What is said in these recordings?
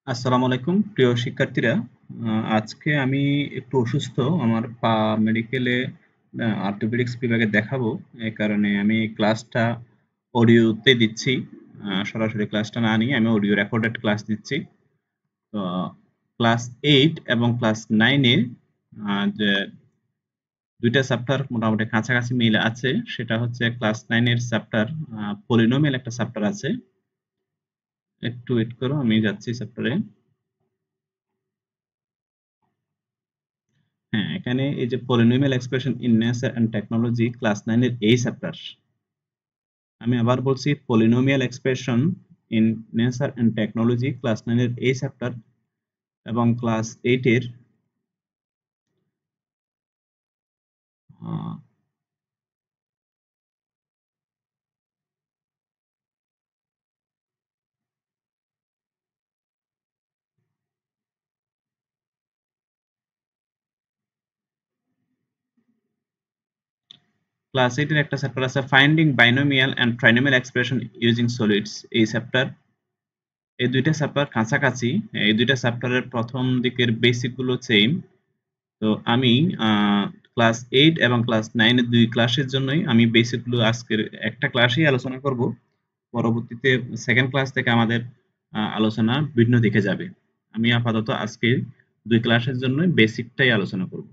আসসালামু আলাইকুম প্রিয় শিক্ষার্থীরা। আজকে আমি একটু অসুস্থ। আমার পা মেডিকেলে অর্থোপেডিক্স বিভাগে দেখাবো। এই কারণে আমি ক্লাসটা অডিওতে দিচ্ছি। সরাসরি ক্লাসটা না নিয়ে আমি অডিও রেকর্ডেড ক্লাস দিচ্ছি। তো ক্লাস 8 এবং ক্লাস 9 এর যে ২ টা চ্যাপ্টার মোটামুটি কাছাকাছি মিল আছে। সেটা হচ্ছে ক্লাস 9 এর চ্যাপ্টার পলিনোমিয়াল একটা চ্যাপ্টার আছে। একটু ওয়েট করো, আমি যাচ্ছি চ্যাপ্টারে। হ্যাঁ, এখানে এই যে polynomial expression in nature and technology class 9 এর এই চ্যাপ্টার। আমি আবার বলছি, polynomial expression in nature and technology class 9 এর এই চ্যাপ্টার এবং ক্লাস 8 এর ক্লাস 8 এর একটা চ্যাপ্টার আছে finding binomial and trinomial expression using solids. এই চ্যাপ্টার, এই দুইটা চ্যাপ্টার কাছাকাছি। এই দুইটা চ্যাপ্টারের প্রথম দিকের বেসিক গুলো সেম। তো আমি ক্লাস 8 এবং ক্লাস 9 এর দুই ক্লাসের জন্যই আমি বেসিক গুলো আজকের একটা ক্লাসেই আলোচনা করব। পরবর্তীতে সেকেন্ড ক্লাস থেকে আমাদের আলোচনা ভিন্ন দিকে যাবে। আমি আপাতত আজকে দুই ক্লাসের জন্য বেসিকটাই আলোচনা করব।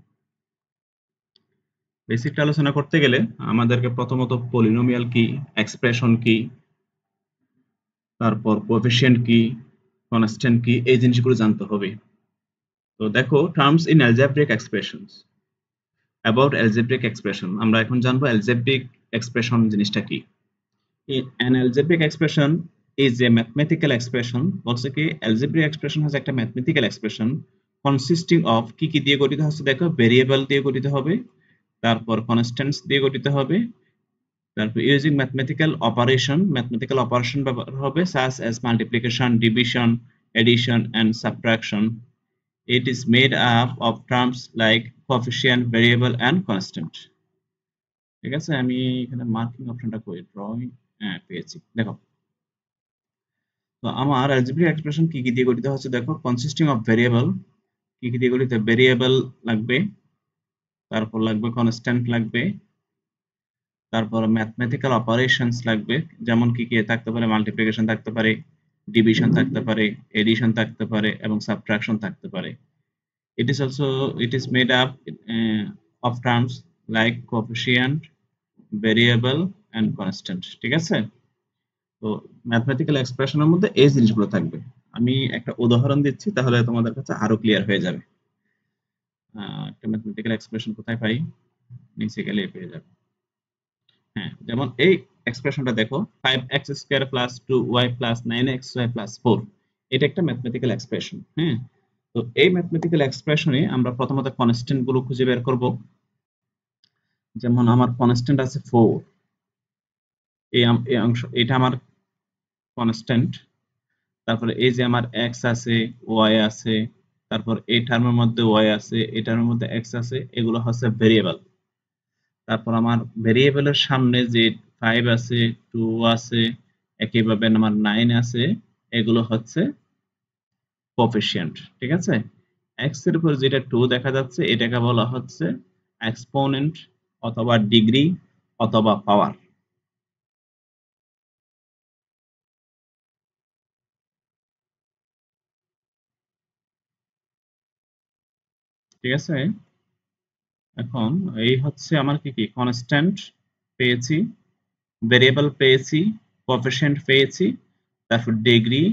বেসিকটা আলোচনা করতে গেলে আমাদেরকে প্রথমত পলিনোমিয়াল কি, এক্সপ্রেশন কি, তারপর কোএফিসিয়েন্ট কি, কনস্ট্যান্ট কি, এই জিনিসগুলো জানতে হবে। তো দেখো, terms in algebraic expressions. About algebraic expression, আমরা এখন জানবো অ্যালজেব্রিক এক্সপ্রেশন জিনিসটা কি। An algebraic expression is a mathematical expression. বলছে কি algebraic expression হচ্ছে একটা mathematical expression consisting of কি কি দিয়ে গঠিত হচ্ছে দেখো, ভেরিয়েবল দিয়ে গঠিত হবে, তারপর কনস্ট্যান্টস দিয়ে গঠিত হবে, তারপর ইউজিং mathematical operation ব্যবহার হবে such as multiplication, division, addition and subtraction. It is made up of terms like coefficient, variable and constant. ঠিক আছে, আমি এখানে মার্কিং অপশনটা করি, ড্রয়িং, হ্যাঁ পেয়েছি। দেখো, তো আমার অ্যালজেব্রিক এক্সপ্রেশন কি কি দিয়ে গঠিত হচ্ছে দেখো, কনসিস্টিং অফ ভেরিয়েবল। কি কি দিয়ে গঠিত, ভেরিয়েবল লাগবে, তারপর লাগবে কনস্ট্যান্ট লাগবে, তারপর ম্যাথমেটিক্যাল অপারেশনস লাগবে। যেমন কি কি থাকতে পারে, মাল্টিপ্লিকেশন থাকতে পারে, ডিভিশন থাকতে পারে, এডিশন থাকতে পারে এবং সাবট্রাকশন থাকতে পারে। It is also it is made up of terms like coefficient, variable and constant. ঠিক আছে, তো ম্যাথমেটিক্যাল এক্সপ্রেশনের মধ্যে এই জিনিসগুলো থাকবে। আমি একটা উদাহরণ দিচ্ছি, তাহলে তোমাদের কাছে আরো ক্লিয়ার হয়ে যাবে। একটা ম্যাথমেটিক্যাল এক্সপ্রেশন কোথায় পাই, নিচে গেলে পেয়ে যাবে। হ্যাঁ, যেমন এই এক্সপ্রেশনটা দেখো, 5x² plus 2y plus 9xy plus 4। এটা একটা ম্যাথমেটিক্যাল এক্সপ্রেশন। হ্যাঁ, তো এই ম্যাথমেটিক্যাল এক্সপ্রেশনে আমরা প্রথমত কনস্ট্যান্ট গুলো খুঁজে বের করব। যেমন আমার কনস্ট্যান্ট আছে 4, এই অংশ এটা আমার কনস্ট্যান্ট। তারপরে এই যে আমার এক্স আছে, ওয়াই আছে, তারপর এই টার্মের মধ্যে ওয়াই আছে, এই টার্মের মধ্যে এক্স আছে, এগুলো হচ্ছে ভেরিয়েবল। তারপর আমার ভেরিয়েবলের সামনে যে 5 আছে, 2 আছে, একইভাবে আমার 9 আছে, এগুলো হচ্ছে কোএফিসিয়েন্ট। ঠিক আছে, এক্স এর উপর যেটা 2 দেখা যাচ্ছে, এটাকে বলা হচ্ছে এক্সপোনেন্ট অথবা ডিগ্রি অথবা পাওয়ার। ঠিক আছে, এখন এই হচ্ছে আমার কি কি কনস্ট্যান্ট পেয়েছি, ভেরিয়েবল পেয়েছি, কোএফিসিয়েন্ট পেয়েছি, তারপর ডিগ্রি,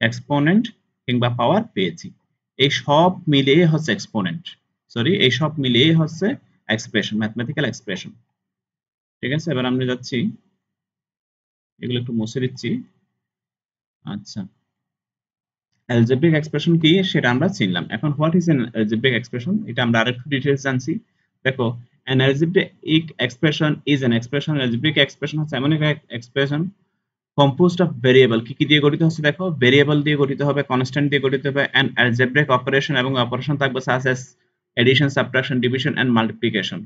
এক্সপোনেন্ট কিংবা পাওয়ার পেয়েছি। এই সব মিলিয়ে হচ্ছে এক্সপোনেন্ট, সরি, এই সব মিলিয়ে হচ্ছে এক্সপ্রেশন, ম্যাথমেটিক্যাল এক্সপ্রেশন। ঠিক আছে, এবার আমরা যাচ্ছি, এগুলো একটু মুছে দিচ্ছি। আচ্ছা, অ্যালজেব্রিক এক্সপ্রেশন কি সেটা আমরা চিনলাম। এখন what is an algebraic expression, এটা আমরা আরেকটু ডিটেইলস জানছি। দেখো, an algebraic expression is an expression, algebraic expression হচ্ছে এমন একটা এক্সপ্রেশন কম্পোজড অফ ভেরিয়েবল। কি কি দিয়ে গঠিত হচ্ছে দেখো, ভেরিয়েবল দিয়ে গঠিত হবে, কনস্ট্যান্ট দিয়ে গঠিত হবে, এন্ড অ্যালজেব্রিক অপারেশন, এবং অপারেশন থাকবে such as addition, subtraction, division and multiplication.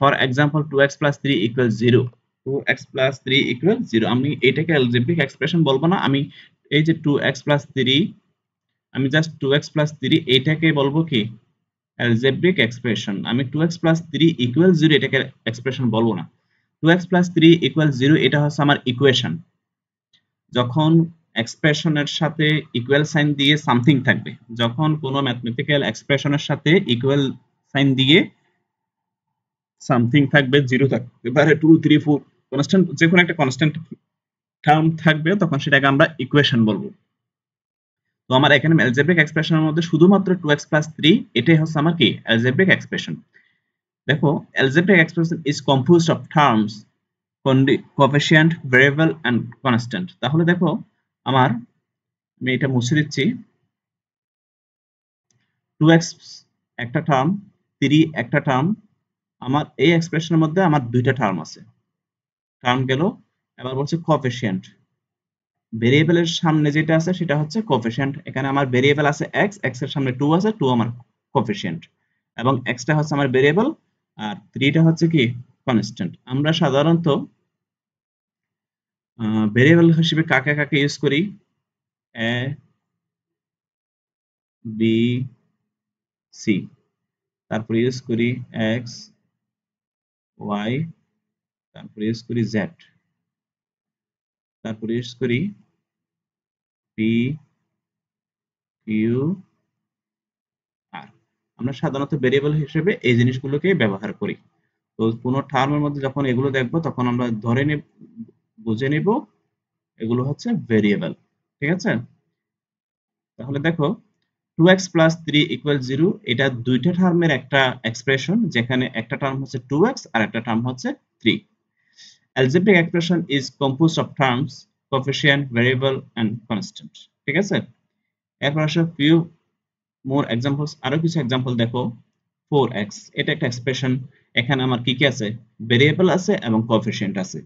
For example 2x plus 3 equal 0, 2x plus 3 equal 0। আমি এটাকে অ্যালজেব্রিক এক্সপ্রেশন বলবো না, আমি এই যে 2x প্লাস 3, আমি জাস্ট 2x প্লাস 3 এইটাকে বলবো কি অ্যালজেব্রিক এক্সপ্রেশন। আমি 2x প্লাস 3 ইকুয়াল 0 এটাকে এক্সপ্রেশন বলবো না। 2x প্লাস 3 ইকুয়াল 0 এটা হচ্ছে আমার ইকুয়েশন। যখন এক্সপ্রেশনের সাথে ইকুয়াল সাইন দিয়ে সামথিং থাকবে, যখন কোনো ম্যাথমেটিক্যাল এক্সপ্রেশনের সাথে ইকুয়াল সাইন দিয়ে সামথিং থাকবে, 0 থাকবে, এবারে 2 3 4 কনস্ট্যান্ট, যে কোনো একটা কনস্ট্যান্ট টার্ম থাকবে, তখন সেটাকে আমরা ইকুয়েশন বলবো। তো আমার এখানে অ্যালজেব্রিক এক্সপ্রেশনের মধ্যে শুধুমাত্র 2x প্লাস 3 এটাই হচ্ছে আমার কি অ্যালজেব্রিক এক্সপ্রেশন। দেখো, algebraic expression is composed of terms coefficient variable and constant। তাহলে দেখো আমার, আমি এটা মুছে দিচ্ছি, 2x একটা টার্ম, 3 একটা টার্ম, আমার এই এক্সপ্রেশনের মধ্যে আমার দুইটা টার্ম আছে, টার্ম গেল। এবার বলছে কোএফিসিয়েন্ট, ভেরিয়েবলের সামনে যেটা আছে সেটা হচ্ছে কোএফিসিয়েন্ট। এখানে আমার ভেরিয়েবল আছে x, x এর সামনে 2 আছে, 2 আমার কোএফিসিয়েন্ট, এবং x টা হচ্ছে আমার ভেরিয়েবল আর 3 টা হচ্ছে কি কনস্ট্যান্ট। আমরা সাধারণত ভেরিয়েবল হিসেবে কাকে কাকে ইউজ করি? এ, বি, সি, তারপরে ইউজ করি এক্স, ওয়াই, তারপরে ইউজ করি জেড, তারপরে ইউজ করি পি, কিউ, আর। আমরা সাধারণত ভেরিয়েবল হিসেবে এই জিনিসগুলোকে ব্যবহার করি। তো কোনো টার্মের মধ্যে যখন এগুলো দেখবো তখন আমরা ধরে নেব, বুঝে নেব এগুলো হচ্ছে ভেরিয়েবল। ঠিক আছে? তাহলে দেখো 2x plus 3 equals 0 এটা দুইটা টার্মের একটা এক্সপ্রেশন, যেখানে একটা টার্ম হচ্ছে 2x আর একটা টার্ম হচ্ছে 3। Algebraic expression is composed of terms coefficient variable and constant। ঠিক আছে? এরপর আসো few more examples, আরো কিছু एग्जांपल দেখো। 4x এটা একটা এক্সপ্রেশন, এখানে আমার কি কি আছে? ভেরিয়েবল আছে এবং কোএফিসিয়েন্ট আছে।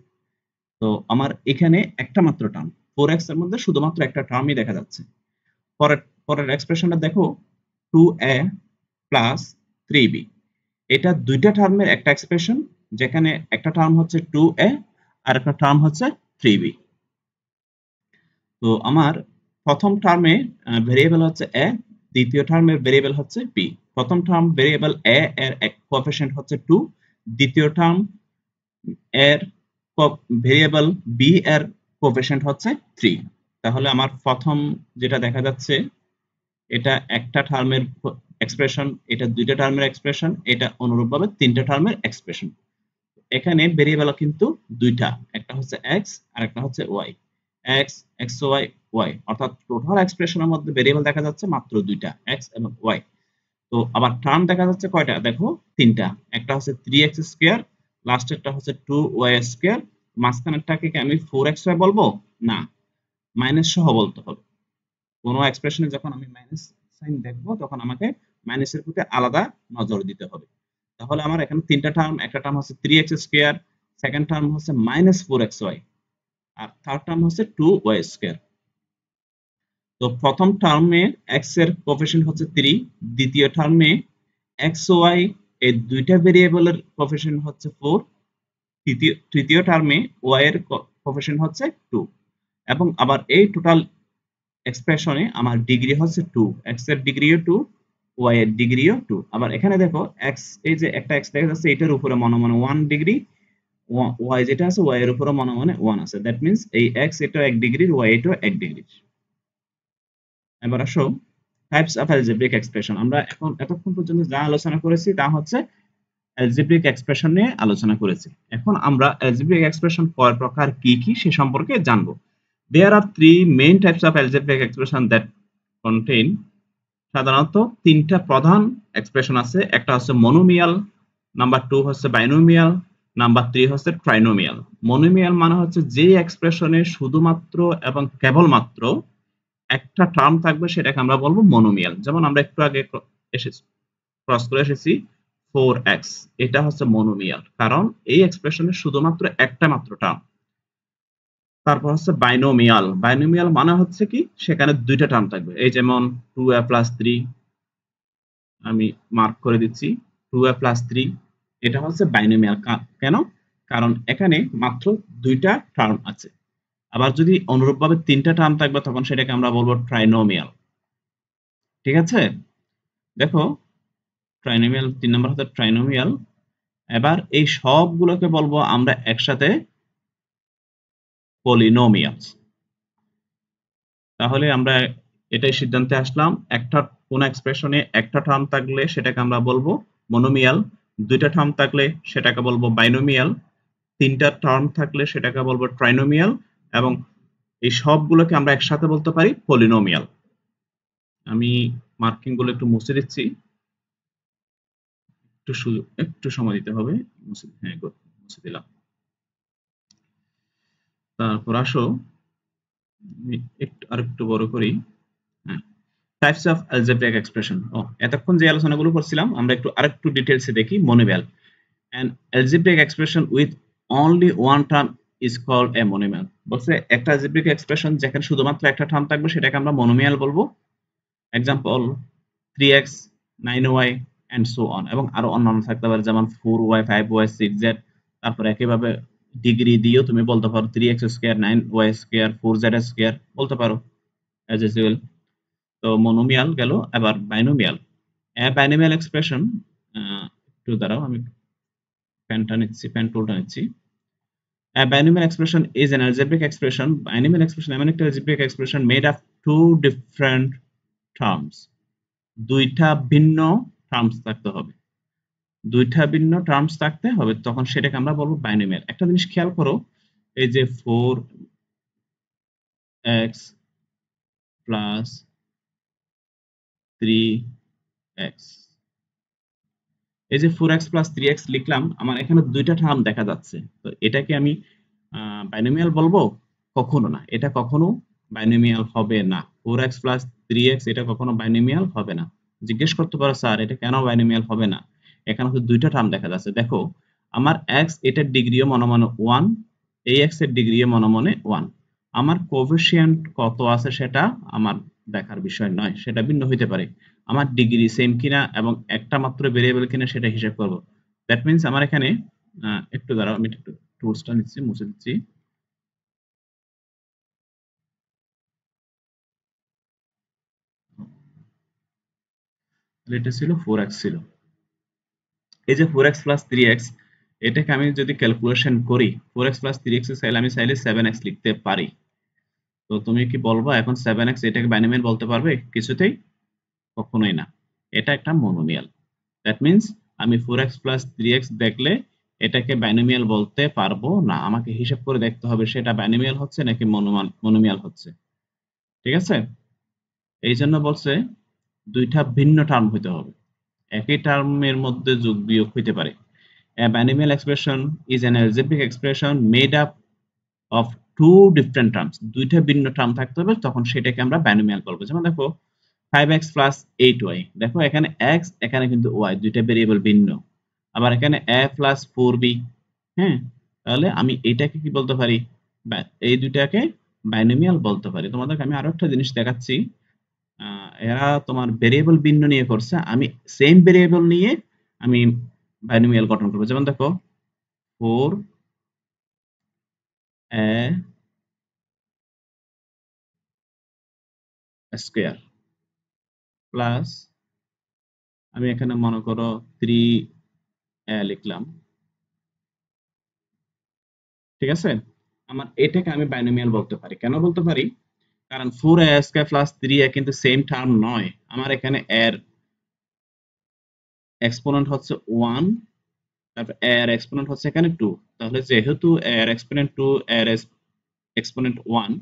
তো আমার এখানে একটা মাত্র টার্ম, 4x এর মধ্যে শুধুমাত্র একটা টার্মই দেখা যাচ্ছে। পরের পরের এক্সপ্রেশনটা দেখো, 2a প্লাস 3b, এটা দুইটা টার্মের একটা এক্সপ্রেশন, যেখানে একটা টার্ম হচ্ছে 2a আর একটা টার্ম হচ্ছে 3b। তো আমার প্রথম টার্মে ভেরিয়েবল হচ্ছে a, দ্বিতীয় টার্মের ভেরিয়েবল হচ্ছে b। প্রথম টার্ম ভেরিয়েবল a এর কোএফিসিয়েন্ট হচ্ছে 2, দ্বিতীয় টার্ম এর ভেরিয়েবল b এর কোএফিসিয়েন্ট হচ্ছে 3। তাহলে আমার প্রথম যেটা দেখা যাচ্ছে, এটা একটা টার্মের এক্সপ্রেশন, এটা দুইটা টার্মের এক্সপ্রেশন, এটা অনুরূপভাবে তিনটা টার্মের এক্সপ্রেশন। এখানে ভেরিয়েবল কিন্তু দুইটা, একটা হচ্ছে x আর একটা হচ্ছে y, x x y y, অর্থাৎ টোটাল এক্সপ্রেশনের মধ্যে ভেরিয়েবল দেখা যাচ্ছে মাত্র দুইটা, x এবং y। তো আবার টার্ম দেখা যাচ্ছে কয়টা? দেখো তিনটা, একটা হচ্ছে 3x স্কয়ার, লাস্টেরটা হচ্ছে 2y স্কয়ার, মাঝখানেরটাকে কি আমি 4xy বলবো? না, মাইনাস সহ বলতে হবে। কোনো এক্সপ্রেশনে যখন আমি মাইনাস সাইন দেখবো তখন আমাকে মাইনাসের প্রতি আলাদা নজর দিতে হবে। তাহলে আমার এখানে তিনটা টার্ম, একটা টার্ম হচ্ছে 3x স্কয়ার, সেকেন্ড টার্ম হচ্ছে -4xy, আর থার্ড টার্ম হচ্ছে 2y স্কয়ার। তো প্রথম টার্মে x এর কোএফিসিয়েন্ট হচ্ছে 3, দ্বিতীয় টার্মে x y এই দুইটা ভেরিয়েবলের কোএফিসিয়েন্ট হচ্ছে 4, তৃতীয় টার্মে y এর কোএফিসিয়েন্ট হচ্ছে 2, এবং আবার এই টোটাল এক্সপ্রেশনে আমার ডিগ্রি হচ্ছে 2, x এর ডিগ্রিও 2, y এর ডিগ্রিও 2। আবার এখানে দেখো x, এই যে একটা x দেখা যাচ্ছে, এটার উপরে মনে মনে 1 ডিগ্রি, y যেটা আছে y এর উপরে মনে মনে 1 আছে, দ্যাট মিন্স এই x এটা 1 ডিগ্রির, y এটা 1 ডিগ্রি। এবার আসো টাইপস অফ অ্যালজেব্রিক এক্সপ্রেশন। আমরা এখন এতক্ষণ পর্যন্ত যা আলোচনা করেছি তা হচ্ছে অ্যালজেব্রিক এক্সপ্রেশন নিয়ে আলোচনা করেছি। এখন আমরা অ্যালজেব্রিক এক্সপ্রেশন কয় প্রকার, কি কি সে সম্পর্কে জানবো। There are three main types of algebraic expression that contain, সাধারণত তিনটা প্রধান এক্সপ্রেশন আছে। একটা হচ্ছে মনোমিয়াল, নাম্বার 2 হচ্ছে বাইনোমিয়াল, নাম্বার 3 হচ্ছে ট্রাইনোমিয়াল। মনোমিয়াল মানে হচ্ছে যে এক্সপ্রেশনে শুধুমাত্র এবং কেবলমাত্র একটা টার্ম থাকবে সেটাকে আমরা বলবো মনোমিয়াল। যেমন আমরা একটু আগে এসেছি, ক্রস করে এসেছি 4x, এটা হচ্ছে মনোমিয়াল, কারণ এই এক্সপ্রেশনে শুধুমাত্র একটা মাত্র টার্ম। তারপর হচ্ছে বাইনোমিয়াল, বাইনোমিয়াল মানে হচ্ছে কি সেখানে দুইটা টার্ম থাকবে, এই যেমন 2a প্লাস 3, আমি মার্ক করে দিচ্ছি 2a প্লাস 3, এটা হচ্ছে বাইনোমিয়াল। কেন? কারণ এখানে মাত্র দুইটা টার্ম আছে। আবার যদি অনুরূপভাবে 3টা টার্ম থাকবে তখন সেটাকে আমরা বলবো ট্রাইনোমিয়াল। ঠিক আছে? দেখো ট্রাইনোমিয়াল 3 নম্বর হচ্ছে ট্রাইনোমিয়াল। এবার এই সবগুলোকে বলবো আমরা একসাথে পলিনোমিয়ালস। তাহলে আমরা এটাই সিদ্ধান্তে আসলাম, একটা কোন এক্সপ্রেশনে একটা টার্ম থাকলে সেটাকে আমরা বলবো মনোমিয়াল, 2টা টার্ম থাকলে সেটাকে বলবো বাইনোমিয়াল, 3টা টার্ম থাকলে সেটাকে বলবো ট্রাইনোমিয়াল, এবং এই সবগুলোকে আমরা একসাথে বলতে পারি পলিনোমিয়াল। আমি মার্কিং গুলো একটু মুছে দিচ্ছি, একটু সময় দিতে হবে। হ্যাঁ, মুছে দিলাম। তারপর আসো আমি একটু আরেকটু বড় করি। হ্যাঁ, টাইপস অফ অ্যালজেব্রাইক এক্সপ্রেশন। এতক্ষণ যে আলোচনাগুলো করছিলাম আমরা একটু আরেকটু ডিটেইলসে দেখি। মনোমিয়াল, an algebraic expression with only one term is called a monomial। বলছে একটা algebraic expression যেখানে শুধুমাত্র একটা টার্ম থাকবে সেটাকে আমরা মনোমিয়াল বলবো। Example 3x 9y and so on, এবং আরো অন্যান্য থাকতে পারে যেমন 4y 5y 6z। তারপর একইভাবে ডিগ্রি দিয়েও তুমি বলতে পারো 3x square 9y square 4z square বলতে পারো অ্যাজ ইউজুয়াল। তো মনোমিয়াল গেল। আবার বাইনোমিয়াল, বাইনোমিয়াল এক্সপ্রেশন, একটু দাঁড়াও আমি পেন টুলটা নিচ্ছি। A binomial expression is an algebraic expression. Binomial expression এমন একটা algebraic expression made of two different terms. দুইটা ভিন্ন টার্মস থাকতে হবে। দুইটা ভিন্ন টার্মস থাকতে হবে তখন সেটাকে আমরা বলবো বাইনোমিয়াল। একটা জিনিস খেয়াল করো, এই যে 4x প্লাস 3x, এই যে 4x প্লাস 3x লিখলাম, আমার এখানে দুইটা টার্ম দেখা যাচ্ছে। তো এটাকে আমি বাইনোমিয়াল বলবো? কখনো না, এটা কখনো বাইনোমিয়াল হবে না। 4x প্লাস 3x এটা কখনো বাইনোমিয়াল হবে না। জিজ্ঞেস করতে পারো স্যার এটা কেন বাইনোমিয়াল হবে না? এখানে তো দুইটা টার্ম দেখা যাচ্ছে। দেখো আমার x এটার ডিগ্রিও মনে মনে 1, এই x এর ডিগ্রিও মনে মনে 1। আমার কোএফিসিয়েন্ট কত আছে সেটা আমার দেখার বিষয় নয়, সেটা ভিন্ন হইতে পারে। আমার ডিগ্রি সেম কিনা এবং একটা মাত্র ভেরিয়েবল কিনা সেটা হিসাব করব। দ্যাট মিন্স আমার এখানে একটু দাঁড়াও আমি একটু টুলসটা নিচ্ছি, মুছে দিচ্ছি। এটা ছিল 4x ছিল। এই যে 4x প্লাস 3x এটাকে আমি যদি ক্যালকুলেশন করি, 4x প্লাস 3x এর চাইলে আমি চাইলে 7x লিখতে পারি। তো তুমি কি বলবো এখন 7x এটাকে বাইনোমিয়াল বলতে পারবে? কিছুতেই কখনোই না, এটা একটা মনোমিয়াল। দ্যাট মিন্স আমি 4x প্লাস 3x দেখলে এটাকে বাইনোমিয়াল বলতে পারবো না, আমাকে হিসাব করে দেখতে হবে সেটা বাইনোমিয়াল হচ্ছে নাকি মনোমিয়াল হচ্ছে। ঠিক আছে? এই জন্য বলছে দুইটা ভিন্ন টার্ম হইতে হবে, একই টার্মের মধ্যে যোগ বিয়োগ হইতে পারে। A binomial expression is an algebraic expression made up of two different terms। দুইটা ভিন্ন টার্ম থাকতে হবে তখন সেটাকে আমরা বাইনোমিয়াল বলবো। যেমন দেখো 5x প্লাস 8y, দেখো এখানে x এখানে কিন্তু y, দুইটা ভেরিয়েবল ভিন্ন। আবার এখানে a প্লাস 4b। হ্যাঁ, তাহলে আমি এটাকে কি বলতে পারি? এই দুইটাকে বাইনোমিয়াল বলতে পারি। তোমাদেরকে আমি আরো একটা জিনিস দেখাচ্ছি। এরা তোমার ভেরিয়েবল ভিন্ন নিয়ে করছে, আমি সেম ভেরিয়েবল নিয়ে আমি বাইনোমিয়াল গঠন করবো। যেমন দেখো 4a স্কয়ার প্লাস, আমি এখানে মনে করো 3a লিখলাম। ঠিক আছে? আমার এটাকে আমি বাইনোমিয়াল বলতে পারি। কেন বলতে পারি? কারণ 4a স্কয়ার প্লাস 3a কিন্তু সেম টার্ম নয়। আমার এখানে এর এক্সপোনেন্ট হচ্ছে 1, তারপর এর এক্সপোনেন্ট হচ্ছে এখানে 2। তাহলে যেহেতু এর এক্সপোনেন্ট 2 এর এক্সপোনেন্ট 1,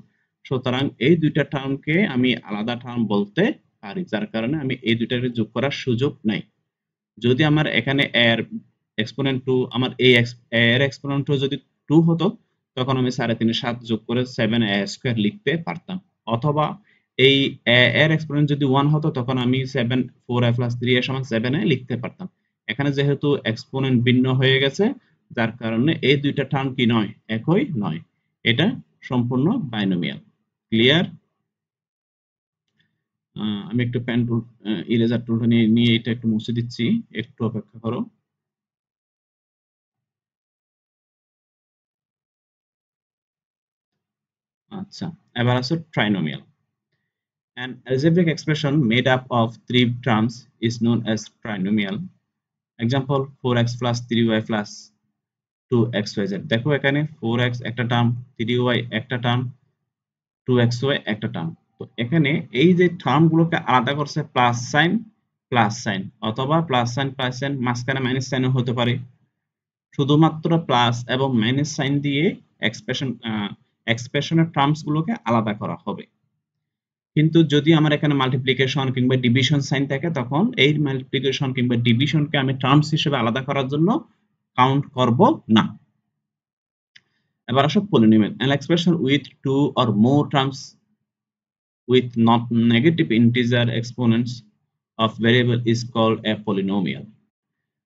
সুতরাং এই দুইটা টার্মকে আমি আলাদা টার্ম বলতে পারি, যার কারণে আমি এই দুইটাকে যোগ করার সুযোগ নাই। যদি আমার এখানে এর এক্সপোনেন্ট 2, আমার এই এর এক্সপোনেন্ট যদি 2 হতো তখন আমি 3.5 7 যোগ করে 7a স্কয়ার লিখতে পারতাম। অথবা এই এর এক্সপোনেন্ট যদি 1 হতো তখন আমি 7 4a প্লাস 3a সমান 7a লিখতে পারতাম। এখানে যেহেতু এক্সপোনেন্ট ভিন্ন হয়ে গেছে যার কারণে এই দুইটা টার্ম কি নয়, একই নয়। এটা সম্পূর্ণ বাইনোমিয়াল। ক্লিয়ার? আমি একটু পেন টুল ইরেজার টুলটা নিয়ে নিয়ে এটা একটু মুছে দিচ্ছি, একটু অপেক্ষা করো। আচ্ছা, এবার আসো trinomial. An algebraic expression made up of three terms is known as trinomial. Example 4x plus 3y plus 2xyz। দেখো এখানে 4x একটা টার্ম, 3y একটা টার্ম, 2xy একটা টার্ম। তো এখানে এই যে টার্মগুলোকে আলাদা করছে প্লাস সাইন অথবা প্লাস সাইন মাঝখানে মাইনাস সাইনও হতে পারে। শুধুমাত্র প্লাস এবং মাইনাস সাইন দিয়ে এক্সপ্রেশনের টার্মস গুলোকে আলাদা করা হবে। কিন্তু যদি আমার এখানে মাল্টিপ্লিকেশন কিংবা ডিভিশন সাইন থাকে, তখন এই মাল্টিপ্লিকেশন কিংবা ডিভিশনকে আমি টার্মস হিসেবে আলাদা করার জন্য কাউন্ট করব না। এবার আসো polynomial. An expression with two or more terms with not negative integer exponents of variable is called a polynomial.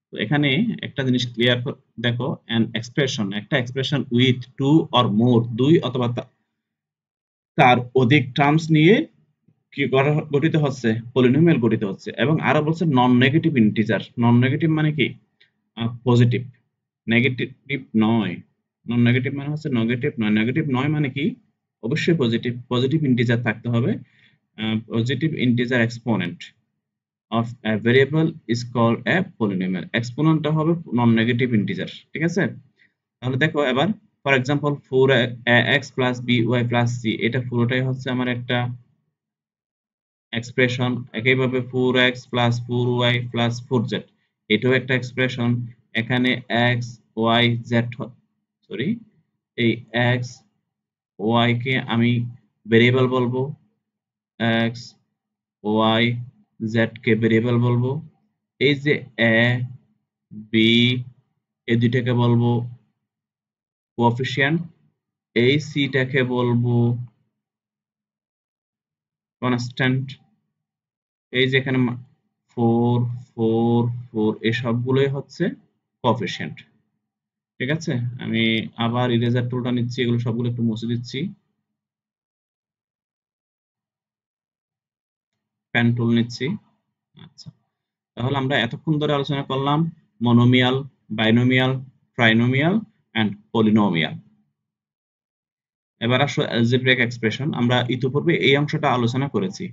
তো এখানে একটা জিনিস ক্লিয়ার দেখো, একটা expression with two or more, দুই অথবা তার অধিক টার্মস নিয়ে কি গঠিত হচ্ছে, পলিনোমিয়াল গঠিত হচ্ছে। এবং আরো বলছে non negative integer. Non negative মানে কি? পজিটিভ, নেগেটিভ নয়। নন নেগেটিভ মানে হচ্ছে নেগেটিভ নয়। নেগেটিভ নয় মানে কি? অবশ্যই পজিটিভ। পজিটিভ ইন্টিজার থাকতে হবে। Positive integer exponent of a variable is called a polynomial. এক্সপোনেন্টটা হবে নন নেগেটিভ ইন্টিজার। ঠিক আছে? তাহলে দেখো এবার for example 4x plus by plus c, এটা পুরোটাই হচ্ছে আমার একটা এক্সপ্রেশন। একইভাবে 4x plus 4y plus 4z, এটাও একটা এক্সপ্রেশন। এখানে x y z, সরি, এই x y কে আমি ভেরিয়েবল বলবো, x y z কে ভেরিয়েবল বলবো। এই যে a b, এই দুইটাকে বলবো কোএফিশিয়েন্ট। এই c টাকে বলবো কনস্ট্যান্ট। এই যে এখানে 4 4 4 এই সবগুলোই হচ্ছে কোএফিশিয়েন্ট। ঠিক আছে? আমি আবার ইরেজার টুলটা নিচ্ছি, এগুলো সবগুলো একটু মুছে দিচ্ছি। পেন টুল নিচ্ছি। আচ্ছা, তাহলে আমরা এতক্ষণ ধরে আলোচনা করলাম মনোমিয়াল, বাইনোমিয়াল, ট্রাইনোমিয়াল এন্ড পলিনোমিয়াল। এবার আসো অ্যালজেব্রিক এক্সপ্রেশন। আমরা ইতিপূর্বে এই অংশটা আলোচনা করেছি।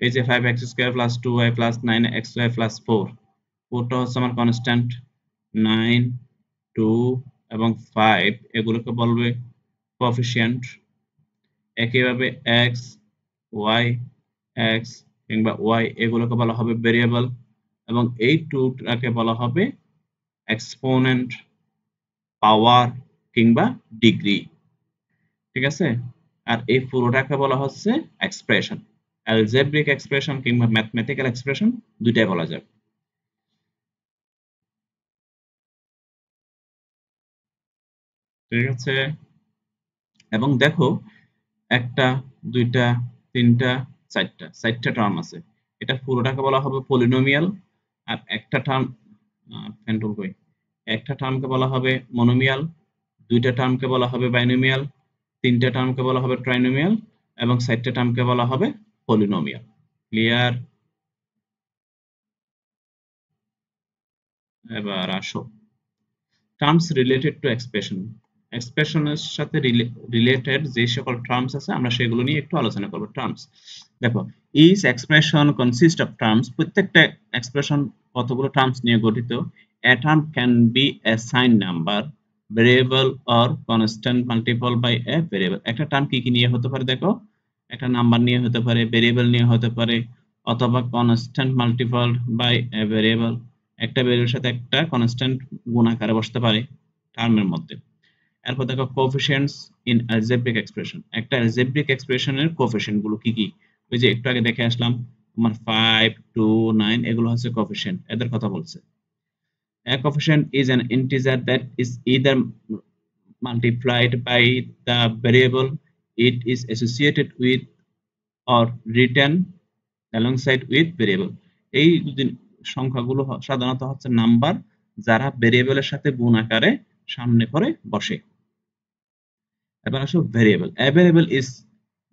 এই যে 5x square plus 2y plus 9xy plus 4, 4টা হচ্ছে আমার কনস্ট্যান্ট, 9 2 এবং 5 এগুলোকে বলবে কোএফিশিয়েন্ট। একইভাবে x y x কিংবা y এগুলোকে বলা হবে ভেরিয়েবল, এবং এই 2টাকে বলা হবে এক্সপোনেন্ট, পাওয়ার কিংবা ডিগ্রি। ঠিক আছে? আর এই পুরোটাকে বলা হচ্ছে এক্সপ্রেশন। অ্যালজেব্রিক এক্সপ্রেশন কিংবা ম্যাথমেটিক্যাল এক্সপ্রেশন দুইটাই বলা যাবে। ঠিক আছে? এবং দেখো, একটা, দুইটা, তিনটা, চারটা টার্ম আছে। এটা পুরোটাকে বলা হবে পলিনোমিয়াল। আর একটা টার্ম, ফ্যান্টল কই, একটা টার্মকে বলা হবে মনোমিয়াল, দুইটা টার্মকে বলা হবে বাইনোমিয়াল, তিনটা টার্মকে বলা হবে ট্রাইনোমিয়াল, এবং চারটা টার্মকে বলা হবে পলিনোমিয়াল। ক্লিয়ার? এবার আসো টার্মস রিলেটেড টু এক্সপ্রেশন। এক্সপ্রেশনের সাথে রিলেটেড যে সকল টার্মস আছে আমরা সেগুলো নিয়ে একটু আলোচনা করব। টার্মস দেখো, each expression consist of terms. প্রত্যেকটা এক্সপ্রেশন কতগুলো টার্মস নিয়ে গঠিত। A term can be a sign number, variable or constant multiple by a variable. একটা টার্ম কি কি নিয়ে হতে পারে দেখো, একটা নাম্বার নিয়ে হতে পারে, ভেরিয়েবল নিয়ে হতে পারে, অথবা constant multiple by a variable. একটা ভেরিয়েবলের সাথে একটা কনস্ট্যান্ট গুণ আকারে বসতে পারে টার্মের মধ্যে। এরপর দেখো কোএফিশিয়েন্টস ইন অ্যালজেব্রিক এক্সপ্রেশন। একটা অ্যালজেব্রিক এক্সপ্রেশনের কোএফিশিয়েন্ট গুলো কি কি? ওই যে একটু আগে দেখে আসলাম তোমার 5 2 9, এগুলো হচ্ছে কোএফিশিয়েন্ট, এদের কথা বলছে। A coefficient is an integer that is either multiplied by the variable it is associated with or written alongside with variable. এই সংখ্যাগুলো সাধারণত হচ্ছে নাম্বার, যারা ভেরিয়েবলের সাথে গুণ আকারে সামনে করে বসে। এবার আসো variable. A variable is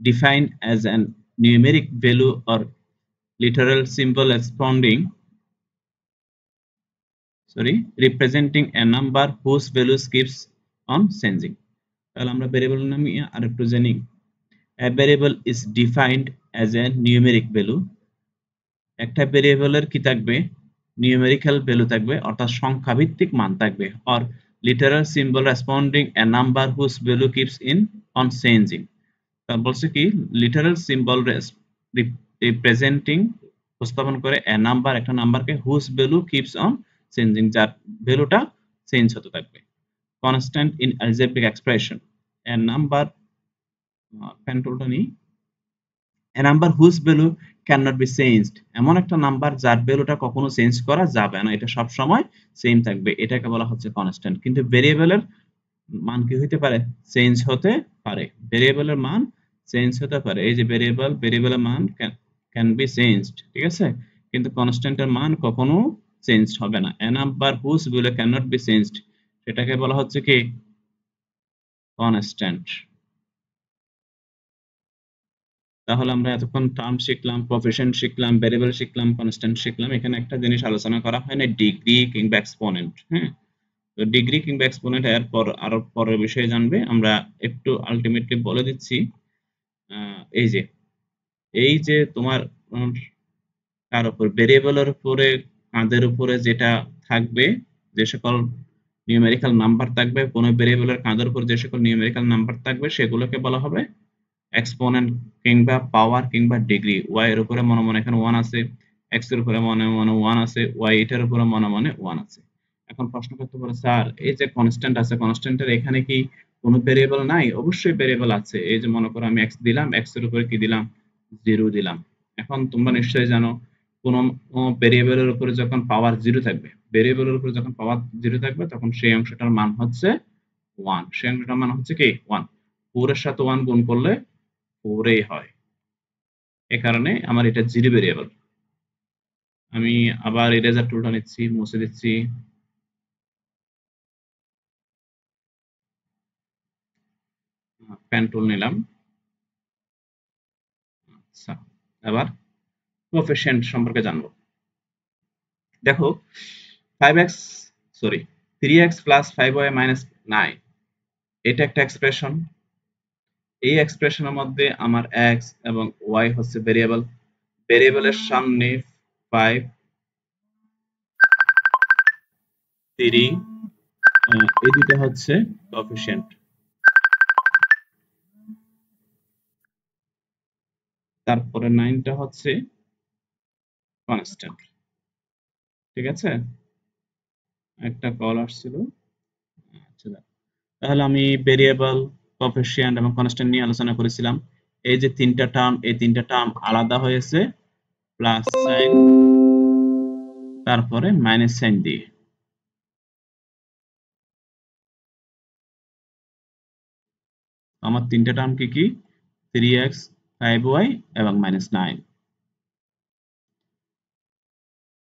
defined as an numeric value or literal symbol representing a number whose values keeps on changing. তাহলে আমরা ভেরিয়েবল নাম আরেকটু জানি। A variable is defined as a numeric value. একটা ভেরিয়েবলের কি থাকবে, নিউমেরিক্যাল ভ্যালু থাকবে অর্থাৎ সংখ্যা ভিত্তিক মান থাকবে, or literal symbol responding a number whose value keeps in on changing। তা বলছে কি লিটারাল সিম্বল রিপ্রেজেন্টিং উপস্থাপন করে এ নাম্বার একটা নাম্বারকে whose value keeps on changing, যার ভ্যালুটা চেঞ্জ হতে থাকবে। Constant in algebraic expression a number, কন্ট্রোলটা নেই, a number whose value can not be changed, এমন একটা নাম্বার যার ভ্যালুটা কখনো চেঞ্জ করা যাবে না, এটা সব সময় সেম থাকবে, এটাকে বলা হচ্ছে কনস্ট্যান্ট। কিন্তু ভেরিয়েবলের মান কি হতে পারে, চেঞ্জ হতে পারে, ভেরিয়েবলের মান চেঞ্জ হতে পারে। এই যে ভেরিয়েবলের মান ক্যান বি চেঞ্জড, ঠিক আছে, কিন্তু কনস্ট্যান্টের মান কখনো চেঞ্জ হবে না। A number whose value can not be changed, সেটাকে বলা হচ্ছে কি কনস্ট্যান্ট। তাহলে আমরা এতক্ষণ টার্ম শিখলাম, কোএফিসিয়েন্ট শিখলাম, ভেরিয়েবল শিখলাম, কনস্ট্যান্ট শিখলাম। এখানে একটা জিনিস আলোচনা করা হয় না, ডিগ্রি কিংবা এক্সপোনেন্ট। হ্যাঁ, তো ডিগ্রি কিংবা এক্সপোনেন্ট এরপর আরো পরের বিষয়ে জানবে, আমরা একটু আলটিমেটলি বলে দিচ্ছি। এই যে তোমার কার উপর, ভেরিয়েবলের উপরে, কাঁধের উপরে যেটা থাকবে, যে সকল নিউমেরিক্যাল নাম্বার থাকবে, কোন ভেরিয়েবলের কাঁধের উপর যে সকল নিউমেরিক্যাল নাম্বার থাকবে সেগুলোকে বলা হবে এক্সপোনেন্ট কিংবা পাওয়ার কিংবা ডিগ্রি। ওয়াই এর উপরে মনে মনে এখানে 1 আছে, এক্স এর উপরে মনে মনে 1 আছে, ওয়াই এটার উপরে মনে মনে 1 আছে। এখন প্রশ্ন করতে পারে স্যার এই যে কনস্ট্যান্ট আছে, কনস্ট্যান্টের এখানে কি কোনো ভেরিয়েবল নাই? অবশ্যই ভেরিয়েবল আছে। এই যে মনে করো আমি এক্স দিলাম, এক্স এর উপরে কি দিলাম, 0 দিলাম। এখন তোমরা নিশ্চয়ই জানো কোন ভেরিয়েবলের উপরে যখন পাওয়ার 0 থাকবে, ভেরিয়েবলের উপরে যখন পাওয়ার 0 থাকবে তখন সেই অংশটার মান হচ্ছে 1, সেই অংশটার মান হচ্ছে কি 1। 4 এর সাথে 1 গুণ করলে 4 এই হয়, এ কারণে আমার এটা 0 ভেরিয়েবল। আমি আবার ইরেজার টুলটা নিচ্ছি, মুছে দিচ্ছি। পেন টুল নিলাম। আচ্ছা, এবার কোএফিসিয়েন্ট সম্পর্কে জানবো। দেখো 5x, sorry 3x plus 5y minus 9, এটা একটা এক্সপ্রেশন। এই এক্সপ্রেশনের মধ্যে আমার x এবং y হচ্ছে ভেরিয়েবল, ভেরিয়েবলের সামনে 5, 3 এই দুটো হচ্ছে কোএফিসিয়েন্ট, তারপরে 9টা হচ্ছে কনস্ট্যান্ট। ঠিক আছে, একটা কল আসছিল। আচ্ছা, তাহলে আমি ভেরিয়েবল, কোএফিসিয়েন্ট এবং কনস্ট্যান্ট নিয়ে আলোচনা করেছিলাম। এই যে তিনটা টার্ম, এই তিনটা টার্ম আলাদা হয়েছে প্লাস সাইন তারপরে মাইনাস সাইন দিয়ে। আমার তিনটা টার্ম কি কি, 3x, 5y এবং -9।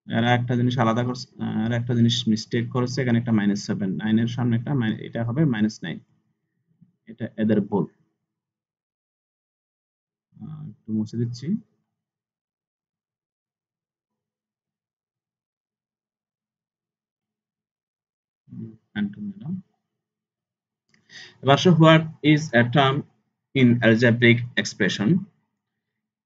এরা একটা জিনিস আলাদা করছে, আর একটা জিনিস মিস্টেক করেছে, এখানে একটা -7, 9 এর সামনে একটা, এটা হবে -9, এটা এদের ভুল। একটু মুছে দিচ্ছি। এবার আসো, what is a term in algebraic expression?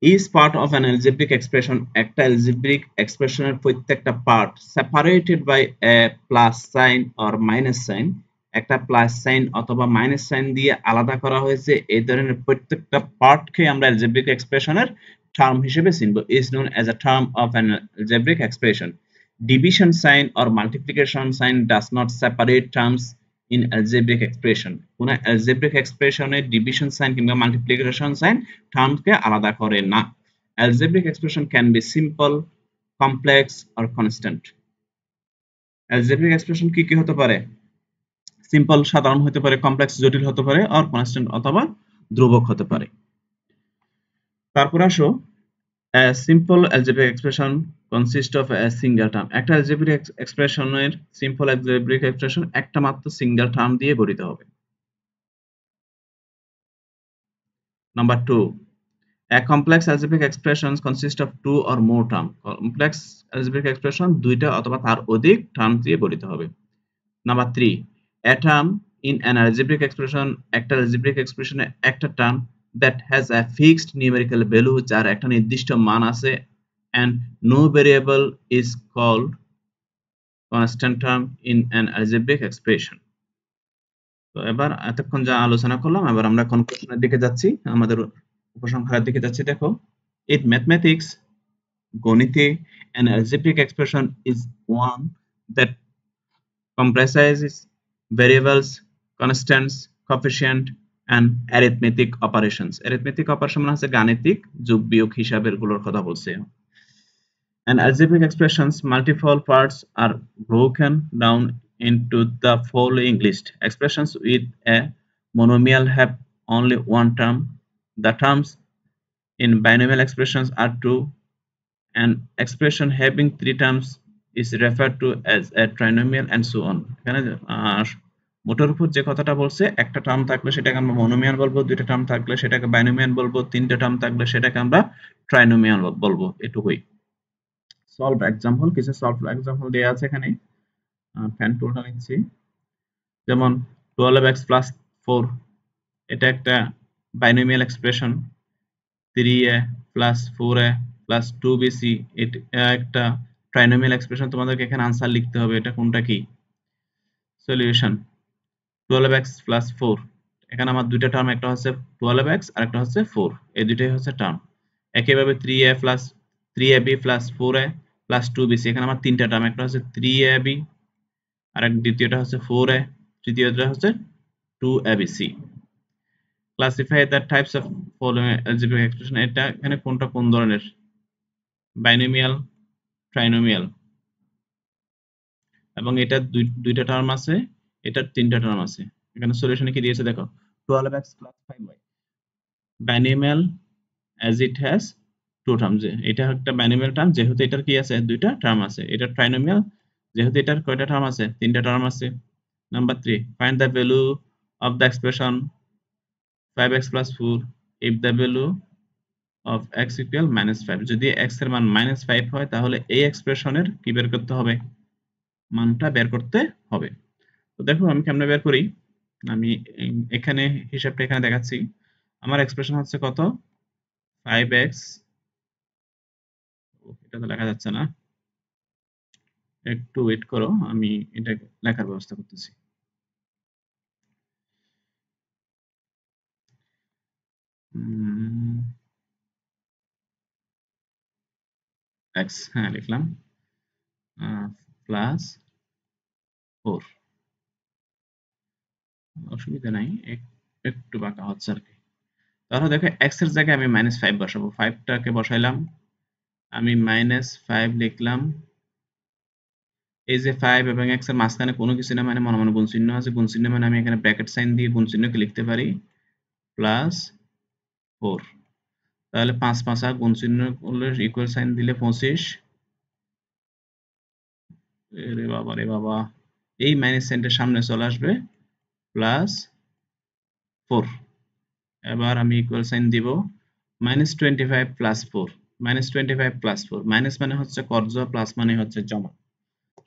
Each part of an algebraic expression, একটা algebraic expression এর প্রত্যেকটা part separated by a plus sign or minus sign, একটা প্লাস সাইন অথবা মাইনাস সাইন দিয়ে আলাদা করা হয়েছে, এই ধরনের প্রত্যেকটা পার্টকে আমরা algebraic expression-এর টার্ম হিসেবে চিনব। is known as a term of an algebraic expression. Division sign or multiplication sign does not separate terms in algebraic expression. কোন algebraic expression-এ ডিভিশন সাইন কিংবা মাল্টিপ্লিকেশন সাইন টার্মকে আলাদা করে না। Algebraic expression can be simple, complex or constant. Algebraic expression কি কি হতে পারে? Simple সাধারণ হতে পারে, কমপ্লেক্স জটিল হতে পারে, আর কনস্ট্যান্ট অথবা ধ্রুবক হতে পারে। তারপর আসো, a simple algebraic expression consists of a single term. একটা algebraic expression-এর simple algebraic expression একটা মাত্র সিঙ্গেল টার্ম দিয়ে গঠিত হবে। Number 2, a complex algebraic expression consists of two or more terms. Complex algebraic expression দুইটা অথবা তার অধিক টার্ম দিয়ে গঠিত হবে। Number 3, a term in an algebraic expression, একটা algebraic expression এ একটা term that has a fixed numerical value, যার একটা নির্দিষ্ট মান আছে, and no variable is called constant term in an algebraic expression. তো এবার এতক্ষণ যা আলোচনা করলাম, এবার আমরা কনক্লুশনের দিকে যাচ্ছি, আমাদের উপসংহারের দিকে যাচ্ছি। দেখো, in mathematics, গণিতে, an algebraic expression is one that comprises variables, constants, coefficient, and arithmetic operations. Arithmetic operation মানে হচ্ছে গাণিতিক যোগ বিয়োগ হিসাবের গুলোর কথা বলছে। And algebraic expressions multiple parts are broken down into the following list. Expressions with a monomial have only one term. The terms in binomial expressions are two. An expression having three terms is referred to as a trinomial and so on. এখানে মোটের উপর যে কথাটা বলছে, একটা term থাকলে সেটাকে আমরা মনোমিয়াল বলবো, দুইটা টার্ম থাকলে সেটাকে বাইনোমিয়াল বলবো, তিনটা টার্ম থাকলে সেটাকে আমরা ট্রাইনোমিয়াল বলবো। এটুকুই। সলভ এক্সাম্পল, কিছু সলভ এক্সাম্পল দেওয়া আছে এখানে। ফ্যান টুলটা নিচ্ছি। যেমন 12x প্লাস 4, এটা একটা binomial expression. 3a plus 4a plus 2bc, এটা একটা ট্রাইনোমিয়াল এক্সপ্রেশন। তোমাদেরকে এখানে আনসার লিখতে হবে এটা কোনটা কি। সলিউশন 12x প্লাস 4, এখানে আমার দুইটা টার্ম, একটা হচ্ছে 12x আর একটা হচ্ছে 4, এই দুইটাই হচ্ছে টার্ম। একইভাবে 3ab plus 4a plus 2bc, এখানে আমার তিনটা টার্ম, একটা হচ্ছে 3ab, আর দ্বিতীয়টা হচ্ছে 4a, তৃতীয়টা হচ্ছে 2abc। Classify the types of following algebraic expression, এটা এখানে কোনটা কোন ধরনের, বাইনোমিয়াল, ট্রাইনোমিয়াল, এবং এটা দুইটা টার্ম আছে, এটার তিনটা টার্ম আছে। এখানে সলিউশনে কি দিয়েছে দেখো, 12x plus 5y, binomial as it has two terms, এটা একটা binomial টার্ম যেহেতু এটার কি আছে, দুইটা টার্ম আছে। এটা ট্রাইনোমিয়াল যেহেতু এটার কয়টা টার্ম আছে, তিনটা টার্ম আছে। Number 3, find the value of the expression 5x plus 4 if the value of x equal -5, যদি x এর মান -5 হয় তাহলে এই এক্সপ্রেশনের কি বের করতে হবে, মানটা বের করতে হবে। তো দেখো আমি কেমনে বের করি, আমি এখানে হিসাবটা এখানে দেখাচ্ছি। আমার এক্সপ্রেশন হচ্ছে কত, 5x, এটা তো লেখা যাচ্ছে না, একটু ওয়েট করো, আমি এটা লেখার ব্যবস্থা করতেছি। x, হ্যাঁ লিখলাম, প্লাস 4, অসুবিধা নাই, একটু বাঁকা হচ্ছে আর কি। তাহলে দেখো x এর জায়গায় আমি -5 বসাবো, 5টাকে বসাইলাম, আমি -5 লিখলাম। এই যে 5 এবং x এর মাঝখানে কোনো কিছু না, মানে মনে মনে গুণ চিহ্ন আছে, গুণ চিহ্ন মানে আমি এখানে ব্র্যাকেট সাইন দিয়ে গুণ চিহ্নকে লিখতে পারি প্লাস 4। তাহলে 5 5 গুণ চিহ্ন করলে ইকুয়াল সাইন দিলে 25, রে বাবা রে বাবা, এই মাইনাস সাইনটার সামনে চলে আসবে প্লাস 4। এবার আমি ইকুয়াল সাইন দিব -25 প্লাস 4, -25 প্লাস 4, মাইনাস মানে হচ্ছে কর্য, প্লাস মানে হচ্ছে জমা।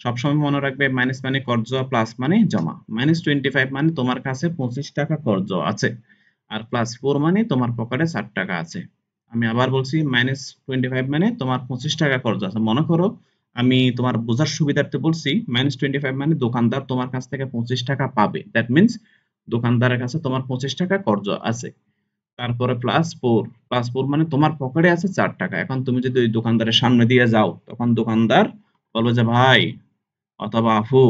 সবসময় মনে রাখবে মাইনাস মানে কর্য, প্লাস মানে জমা। -25 মানে তোমার কাছে 25 টাকা কর্য আছে, আর প্লাস 4 মানে তোমার পকেটে 4 টাকা আছে। আমি আবার বলছি, -25 মানে তোমার 25 টাকা কর্য আছে। মনে করো আমি তোমার বোঝার সুবিধার্থে বলছি, -25 মানে দোকানদার তোমার কাছ থেকে 25 টাকা পাবে, দ্যাট মিন্স দোকানদারের কাছে তোমার 25 টাকা কর্য আছে। তারপরে প্লাস 4 মানে তোমার পকেটে আছে 4 টাকা। এখন তুমি যদি ওই দোকানদারের সামনে দিয়ে যাও, তখন দোকানদার বলবে যে ভাই অথবা আপু,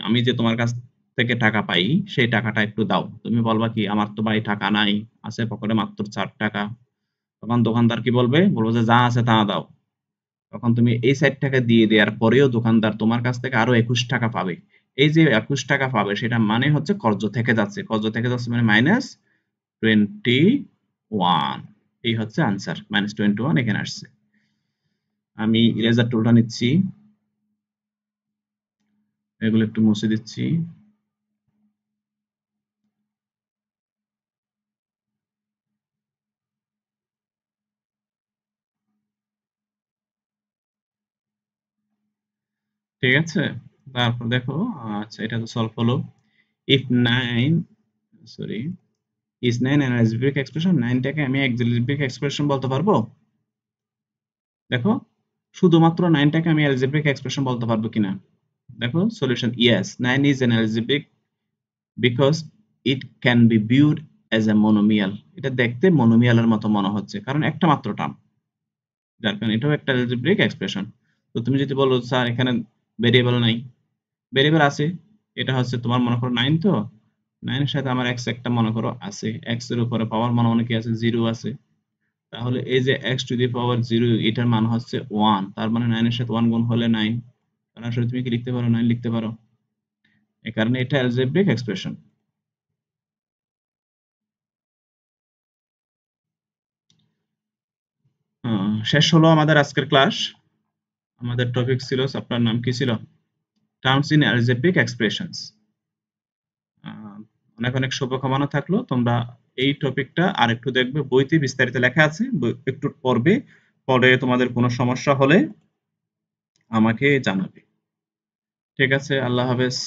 আমি যে তোমার কাছ থেকে টাকা পাই সেই টাকাটা একটু দাও। তুমি বলবা কি, আমার তো ভাই টাকা নাই, আছে পকেটে মাত্র 4 টাকা। তখন দোকানদার কি বলবে, বলবে যে যা আছে তা দাও। তখন তুমি এই 4 টাকা দিয়ে দেওয়ার পরেও দোকানদার তোমার কাছ থেকে আরো 21 টাকা পাবে। এই যে 21 টাকা পাবে সেটা মানে হচ্ছে কর্য থেকে যাচ্ছে, কর্য থেকে যাচ্ছে মানে -21, এই হচ্ছে আনসার, -21 এখানে আসছে। আমি ইরেজার টুলটা নিচ্ছি, এগুলো একটু মুছে দিচ্ছি। ঠিক আছে, তারপর দেখো, আচ্ছা এটা তো সলভ হলো। If 9, sorry, is 9 an algebraic expression? 9টাকে আমি algebraic expression বলতে পারবো? দেখো, শুধুমাত্র 9টাকে আমি algebraic expression বলতে পারবো কিনা? দেখো solution, yes, 9 is an algebraic because it can be viewed as a monomial. এটা দেখতে monomial এর মতো মনে হচ্ছে কারণ একটা মাত্র টার্ম, যার কারণে এটাও একটা algebraic expression। তো তুমি যদি বলো স্যার এখানে ভেরিয়েবল নাই, ভেরিয়েবল আছে, এটা হচ্ছে তোমার মনে করো 9, তো 9 এর সাথে আমার x একটা মনে করো আছে, x এর উপরে পাওয়ার মনে মনে কি আছে, 0 আছে, তাহলে এই যে x টু দি পাওয়ার 0 এটার মান হচ্ছে 1, তার মানে 9 এর সাথে 1 গুণ হলে 9, তার আসলে তুমি কি লিখতে পারো, 9 লিখতে পারো, এই কারণে এটা algebraic expression। শেষ হলো আমাদের আজকের ক্লাস। আমাদের টপিক ছিল, আপনার নাম কি ছিল, টার্মস ইন algebraic expressions। অনেক অনেক শুভকামনা থাকলো, তোমরা এই টপিকটা আরেকটু দেখবে, বইতে বিস্তারিত লেখা আছে, একটু পড়বে, পরে তোমাদের কোনো সমস্যা হলে আমাকে জানাবে। ঠিক আছে, আল্লাহ হাফেজ।